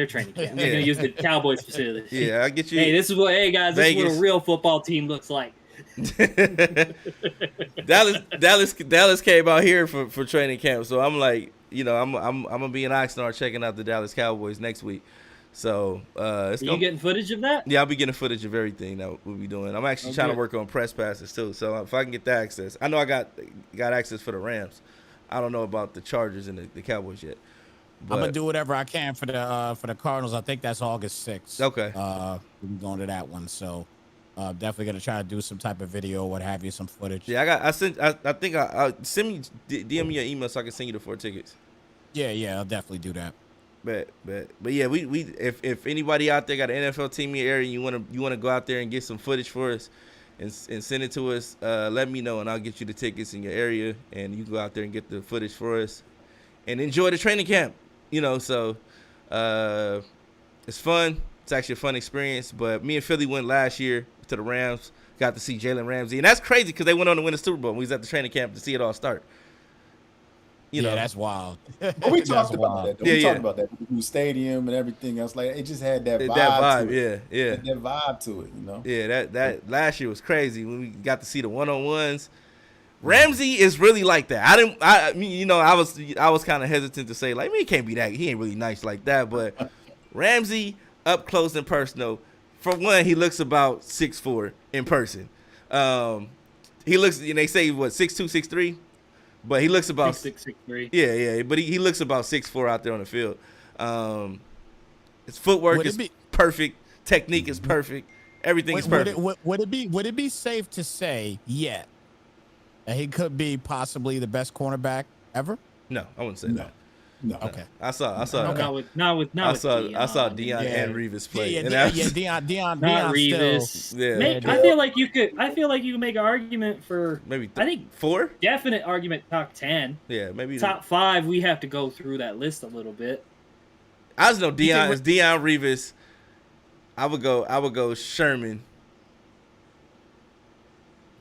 training camp. They're gonna use the Cowboys facilities. Yeah, I get you. Hey, this is what a real football team looks like. Dallas came out here for training camp, so I'm like, I'm gonna be in Oxnard checking out the Dallas Cowboys next week. So are you getting footage of that? Yeah, I'll be getting footage of everything that we'll be doing. I'm actually trying to work on press passes too. So if I can get the access, I know I got access for the Rams. I don't know about the Chargers and the Cowboys yet. But I'm gonna do whatever I can for the Cardinals. I think that's August 6th. Okay. We're going to that one, so definitely gonna try to do some type of video, what have you, some footage. Yeah, I think send me DM me your email so I can send you the 4 tickets. Yeah, I'll definitely do that. But yeah, we if anybody out there got an NFL team in your area and you wanna go out there and get some footage for us and send it to us, let me know and I'll get you the tickets in your area and you go out there and get the footage for us and enjoy the training camp. So it's fun. It's actually a fun experience. But me and Philly went last year to the Rams, got to see Jalen Ramsey. And that's crazy because they went on to win the Super Bowl. We was at the training camp to see it all start. Yeah, that's wild. But we talked about that. We talked about that. The new stadium and everything else. Like, it just had that vibe. That vibe, to it. Yeah. That vibe to it, Yeah, that last year was crazy when we got to see the one-on-ones. Ramsey is really like that. I was kind of hesitant to say, like, he can't be that. He ain't really nice like that. But Ramsey, up close and personal, for one, he looks about 6'4" in person. He looks, and they say, 6'2", 6'3"? But he looks about 6'3". Yeah. But he looks about 6'4" out there on the field. His footwork is perfect. Technique is perfect. Everything is perfect. Would it be safe to say yet that he could be possibly the best cornerback ever? No, I wouldn't say that. No. Okay. I saw. Not with I saw Deion and Revis play. Deion. Not Revis. Yeah. I feel like you could make an argument for maybe I think 4. Definite argument top 10. Yeah, maybe top 5. We have to go through that list a little bit. I just know Deion is Deion Revis. I would go Sherman.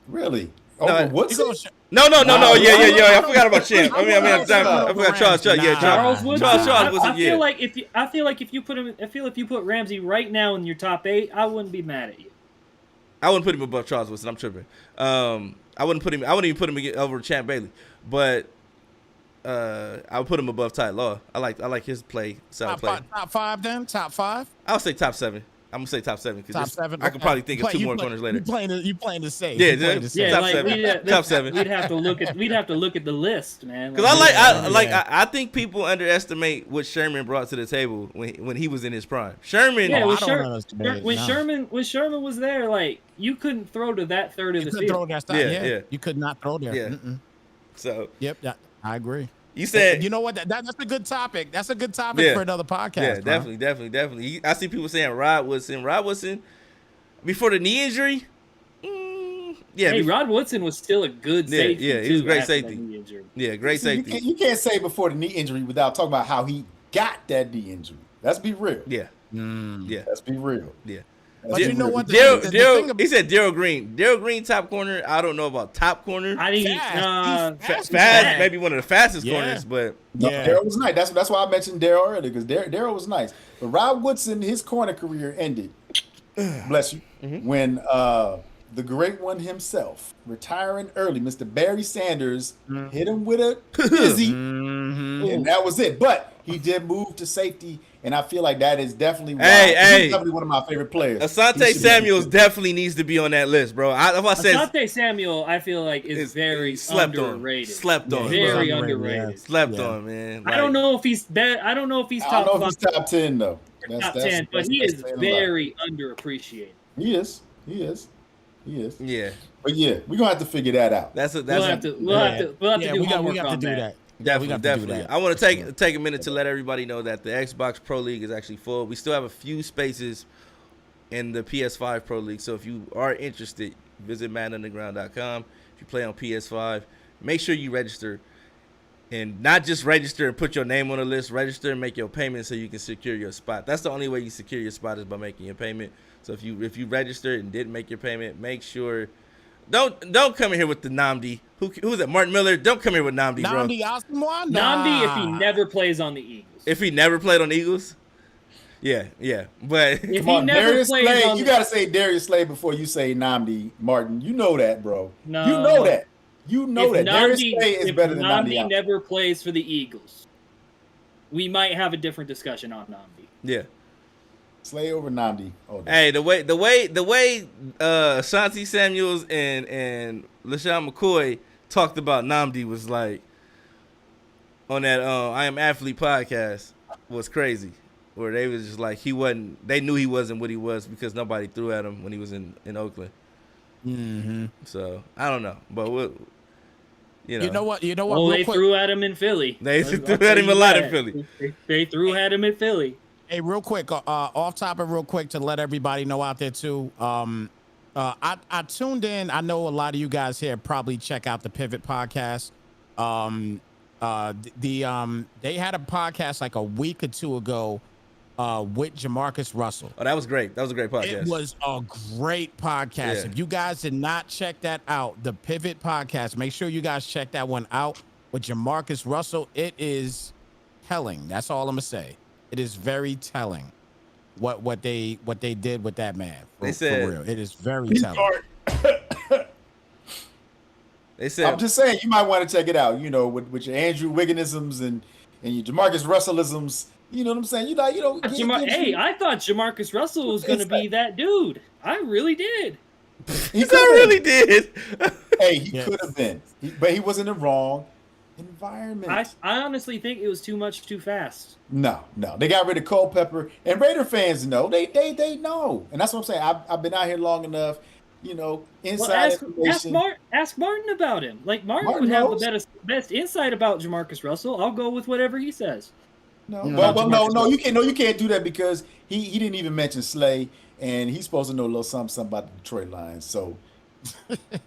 Really? No, what's No. Yeah. I forgot about Champ. I forgot Charles. Yeah, Charles Woodson. Charles Woodson. I feel like if you put Ramsey right now in your top 8, I wouldn't be mad at you. I wouldn't put him above Charles Woodson. I'm tripping. I wouldn't even put him over Champ Bailey. But I would put him above Ty Law. I like his play. Top 5 then. Top 5. I would say top 7. I'm gonna say top 7 Top 7. I could probably think of 2 more corners later. You playing to say? Yeah, top like 7. Top 7. We'd have to look at the list, man. Because I think people underestimate what Sherman brought to the table when he was in his prime. Sherman, when Sherman was there, like you couldn't throw to that third of the field. Throw that yeah, you could not throw there. Yeah. So I agree. You said, you know what? That's a good topic. That's a good topic for another podcast. Yeah, definitely. I see people saying Rod Woodson before the knee injury. Rod Woodson was still a good safety. Yeah, he was a great safety. Yeah, great safety. You can't say before the knee injury without talking about how he got that knee injury. Let's be real. Yeah. Let's be real. Yeah. But you know what? He said Daryl Green. Daryl Green, top corner. I don't know about top corner. Fast. Maybe one of the fastest corners, but Daryl was nice. That's why I mentioned Daryl earlier, because Daryl was nice. But Rod Woodson, his corner career ended. Bless you. When the great one himself, retiring early, Mr. Barry Sanders, hit him with a dizzy, and that was it. But he did move to safety, and I feel like that is definitely he's definitely one of my favorite players. Asante Samuels definitely needs to be on that list, bro. Asante Samuel, I feel like is very underrated. Slept on. Very underrated. Slept on, man. I don't know if he's I don't know if he's top 5. He's top 10 though. Top 10, but he is very underappreciated. He is. Yeah. But yeah, we're gonna have to figure that out. We'll have to do homework on that. Definitely. I want to take a minute to let everybody know that the Xbox Pro League is actually full. We still have a few spaces in the PS5 Pro League. So if you are interested, visit MaddenUnderground.com. If you play on PS5, make sure you register. And not just register and put your name on the list. Register and make your payment so you can secure your spot. That's the only way you secure your spot is by making your payment. So if you registered and didn't make your payment, make sure don't come in here with the Namdi. Who's that? Martin Miller. Don't come here with Namdi, bro. Namdi if he never plays on the Eagles. If he never played on the Eagles? Yeah. But if he never Darius plays Slay, on you gotta say Darius Slay before you say Namdi, Martin. You know that, bro. No. You know that. You know that. Darius Slay is better than Namdi. If Namdi never plays for the Eagles, we might have a different discussion on Namdi. Yeah. Slay over Namdi. Hey, the way Asante Samuels and LaShawn McCoy talked about Namdi was like on that I Am Athlete podcast was crazy. Where they was just like they knew he wasn't what he was because nobody threw at him when he was in Oakland. So I don't know. But you know what? Well, they threw at him in Philly. They threw at him a lot in Philly. They threw at him in Philly. Hey, real quick, off topic, real quick to let everybody know out there too. I tuned in. I know a lot of you guys here probably check out the Pivot podcast. They had a podcast like a week or two ago with Jamarcus Russell. Oh, that was great. That was a great podcast. It was a great podcast. Yeah. If you guys did not check that out, the Pivot podcast, make sure you guys check that one out with Jamarcus Russell. It is telling. That's all I'm gonna say. It is very telling what they did with that man. For real. It is very telling. They said, I'm just saying you might want to check it out. You know, with your Andrew Wigginisms and your Jamarcus Russellisms. You know what I'm saying? I thought Jamarcus Russell was going to be that dude. I really did. He really did. Hey, he could have been, but he was in the wrong environment. I honestly think it was too much too fast. No. They got rid of Culpepper, and Raider fans know. They know, and that's what I'm saying. I've been out here long enough. You know, inside information. Ask Martin about him. Like Martin would have the best insight about Jamarcus Russell. I'll go with whatever he says. No, you can't do that because he didn't even mention Slay, and he's supposed to know a little something about the Detroit Lions. So,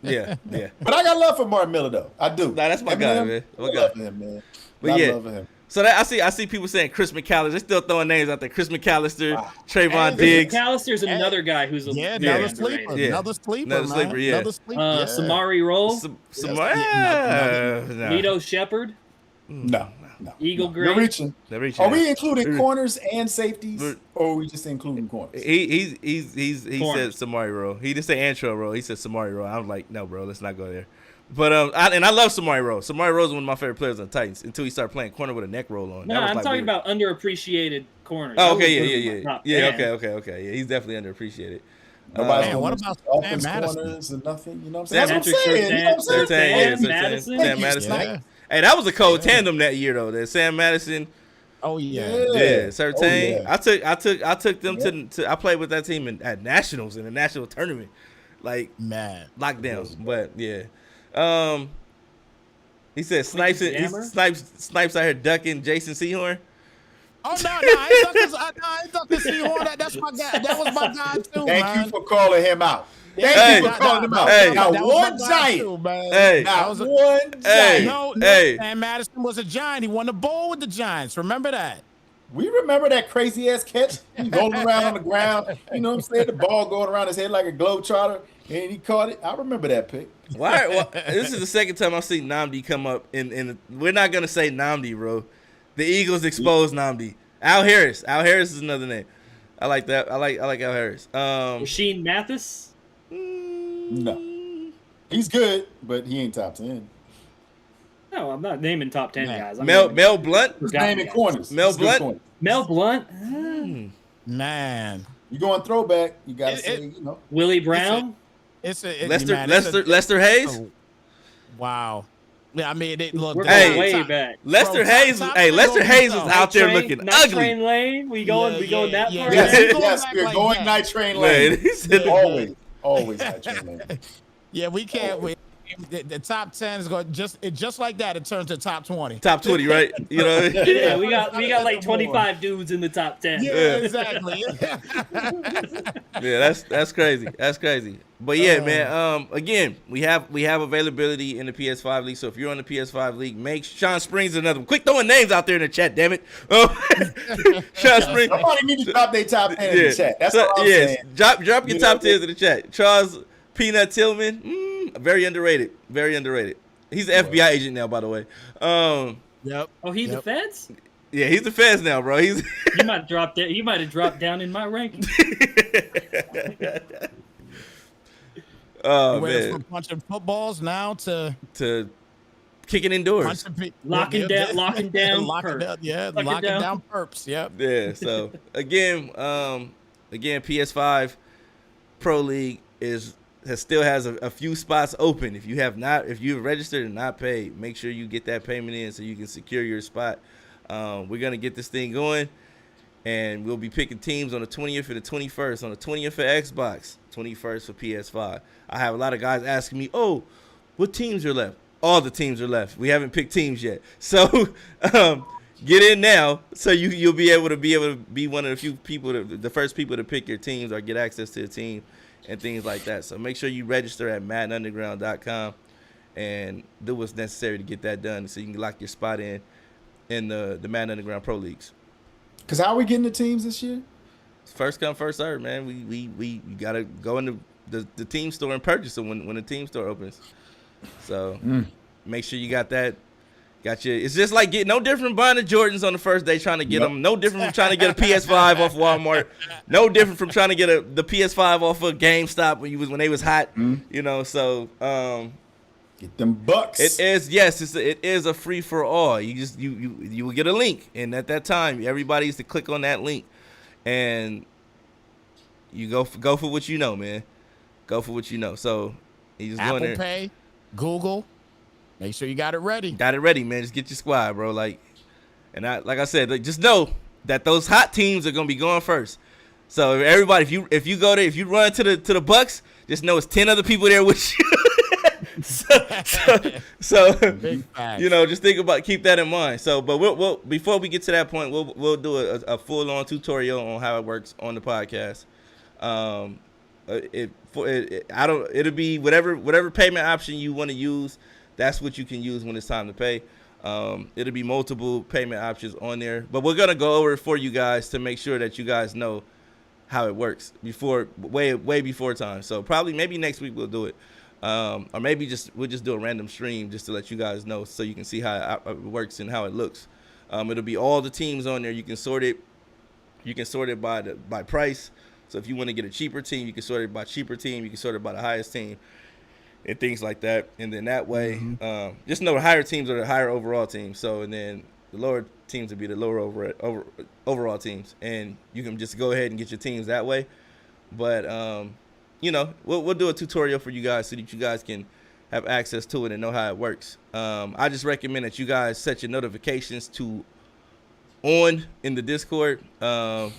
yeah. But I got love for Martin Miller though. I do. Nah, that's my guy, man. I love him, man. But I love him. So I see people saying Chris McAllister. They're still throwing names out there. Chris McAllister, Trayvon Diggs. McAllister's another guy who's another sleeper. Another sleeper. Another sleeper. Samari Roll. Lito Shepard. No. Eagle Gray. You're reaching. Are we including corners and safeties, or are we just including corners? He said Samari Roll. He didn't say Antro Roll. He said Samari Roll. I was like, no, bro, let's not go there. But I love Samari Rose. Samari Rose is one of my favorite players on the Titans until he started playing corner with a neck roll on. No, I'm talking about underappreciated corners. Oh, okay, yeah. Okay. Yeah, he's definitely underappreciated. Nobody's what about offense Sam Madison? corners and nothing? You know what I'm saying? Sam That's what I'm saying. You know what I'm saying? Sam Madison. Madison. Yeah. Hey, that was a cold tandem that year though. That Sam Madison. Oh yeah. Yeah, Surtain. Oh, yeah. I took them to I played with that team at nationals in the national tournament, like lockdowns. But yeah, he said Snipes out here ducking Jason Sehorn. Oh no, I ain't ducking Sehorn. That's my guy. That was my guy too. Thank you for calling him out. Thank you for calling him out. Now one giant. One giant. No, Sam Madison was a giant. He won the bowl with the Giants. Remember that? We remember that crazy ass catch. He rolling around on the ground. You know what I'm saying? The ball going around his head like a globetrotter, and he caught it. I remember that pick. Why? Well, this is the second time I've seen Nnamdi come up, and we're not gonna say Nnamdi, bro. The Eagles exposed Nnamdi. Al Harris. Al Harris is another name. I like that. I like Al Harris. Rasheed Mathis. No, he's good, but he ain't top 10. No, I'm not naming top 10 guys. Mel Blunt. He's naming corners. Mel Blunt. Mel Blunt. Man, you going throwback? You gotta say, you know, Willie Brown. Lester Hayes. Oh, wow. Yeah, I mean, look. We're going way back. Lester Hayes. Lester Hayes was out there looking Night ugly. Train Lane. We going that far. Yes, we're going Night Train Lane. He said always Night Train Lane. Yeah, we can't. The top 10 is going just like that. It turns to top 20. Top 20, right? You know. Yeah, we got like 25 dudes in the top 10. Yeah, exactly. Yeah, that's crazy. That's crazy. But yeah, man. Again, we have availability in the PS5 league. So if you're on the PS5 league, make Sean Springs another one. Quick throwing names out there in the chat, damn it. Sean Springs. Somebody need to drop their top 10 in the chat. That's all I'm saying. Drop your top 10s in the chat. Charles Peanut Tillman. Very underrated. Very underrated. He's an FBI agent now, by the way. Yep. Oh, he's the feds? Yeah, he's the feds now, bro. He might have dropped it. He might have dropped down in my rankings. Oh, man. From punching footballs now to kicking indoors. Locking down perps. Yep. Yeah, so again, PS5 Pro League still has a few spots open. If you've registered and not paid, make sure you get that payment in so you can secure your spot. We're gonna get this thing going, and we'll be picking teams on the 20th and the 21st. On the 20th for Xbox, 21st for PS5. I have a lot of guys asking me, "Oh, what teams are left?" All the teams are left. We haven't picked teams yet, so get in now so you'll be able to be one of the few people, the first people to pick your teams or get access to the team and things like that. So make sure you register at maddenunderground.com and do what's necessary to get that done so you can lock your spot in the Madden Underground Pro Leagues. Because how are we getting the teams this year? First come, first serve, man. We got to go in the team store and purchase them when the team store opens. So make sure you got that. It's just like no different from buying the Jordans on the first day trying to get them. No different from trying to get a PS5 off Walmart. No different from trying to get the PS5 off of GameStop when they was hot. You know, so get them bucks. It is a free for all. You will get a link, and at that time everybody used to click on that link, and you go for what you know, man. Go for what you know. So you just Apple go in there. Pay, Google. Make sure you got it ready. Got it ready, man. Just get your squad, bro. Like I said, just know that those hot teams are gonna be going first. So everybody, if you go there, if you run to the Bucks, just know it's 10 other people there with you. so you know, just keep that in mind. So, but we'll before we get to that point, we'll do a full on tutorial on how it works on the podcast. It'll be whatever payment option you want to use. That's what you can use when it's time to pay. It'll be multiple payment options on there, but we're gonna go over it for you guys to make sure that you guys know how it works way before time. So probably maybe next week we'll do it, or maybe we'll just do a random stream just to let you guys know so you can see how it works and how it looks. It'll be all the teams on there. You can sort it. You can sort it by price. So if you want to get a cheaper team, you can sort it by cheaper team. You can sort it by the highest team. and things like that. And then that way, just know the higher teams are the higher overall teams. So, and then the lower teams would be the lower overall teams. And you can just go ahead and get your teams that way. But, you know, we'll do a tutorial for you guys so that you guys can have access to it and know how it works. I just recommend that you guys set your notifications to on in the Discord, and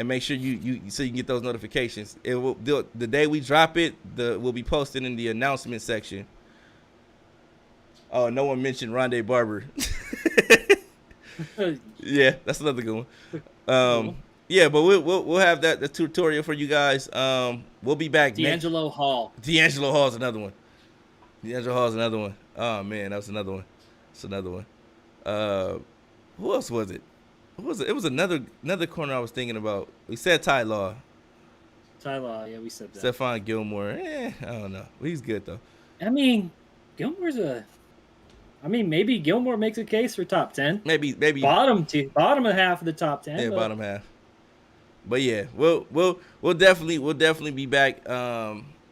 make sure you so you can get those notifications. It will the day we drop it, we'll be posted in the announcement section. Oh, no one mentioned Rondé Barber. Yeah, that's another good one. Yeah, but we'll have the tutorial for you guys. We'll be back. D'Angelo Hall. D'Angelo Hall's another one. D'Angelo Hall's another one. Oh man, that was another one. It's another one. Who else was it? Who was it? It was another corner I was thinking about. We said Ty Law. Ty Law, yeah, we said that. Stephon Gilmore. I don't know. He's good though. I mean, maybe Gilmore makes a case for top 10. Maybe bottom of half of the top 10. Yeah, bottom half. But yeah, we'll definitely be back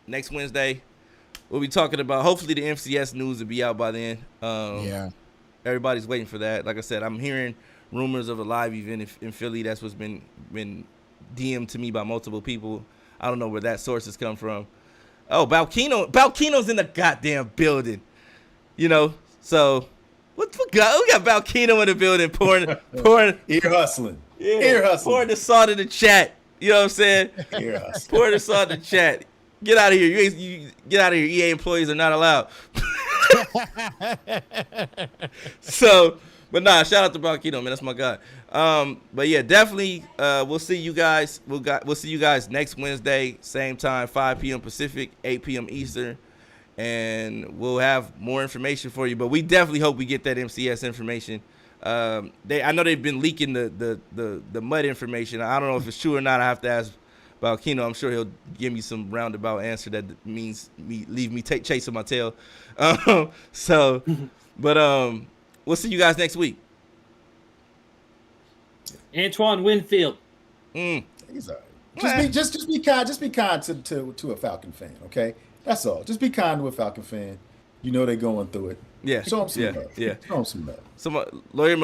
next Wednesday. We'll be talking about, hopefully the MCS news will be out by then. Yeah. Everybody's waiting for that. Like I said, I'm hearing rumors of a live event in Philly. That's what's been DM'd to me by multiple people. I don't know where that source has come from. Oh, Balkino's in the goddamn building. You know, so we got Balkino in the building pouring ear hustling. Yeah, ear hustling. Pouring the salt in the chat. You know what I'm saying? Ear hustling. Pouring the salt in the chat. Get out of here. You get out of here. EA employees are not allowed. So, but nah, shout out to Balkino, man. That's my guy. But yeah, definitely we'll see you guys. We'll see you guys next Wednesday, same time, 5 p.m. Pacific, 8 p.m. Eastern. And we'll have more information for you. But we definitely hope we get that MCS information. I know they've been leaking the mud information. I don't know if it's true or not. I have to ask Balkino. I'm sure he'll give me some roundabout answer that means leave me chasing my tail. But we'll see you guys next week. Antoine Winfield. He's all right. Just be kind to a Falcon fan, okay? That's all. Just be kind to a Falcon fan. You know they're going through it. Yeah. Show them some love. Yeah. Show them some love. Lawyer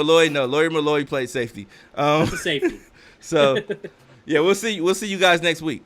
Malloy played safety. That's a safety. So yeah, we'll see you guys next week.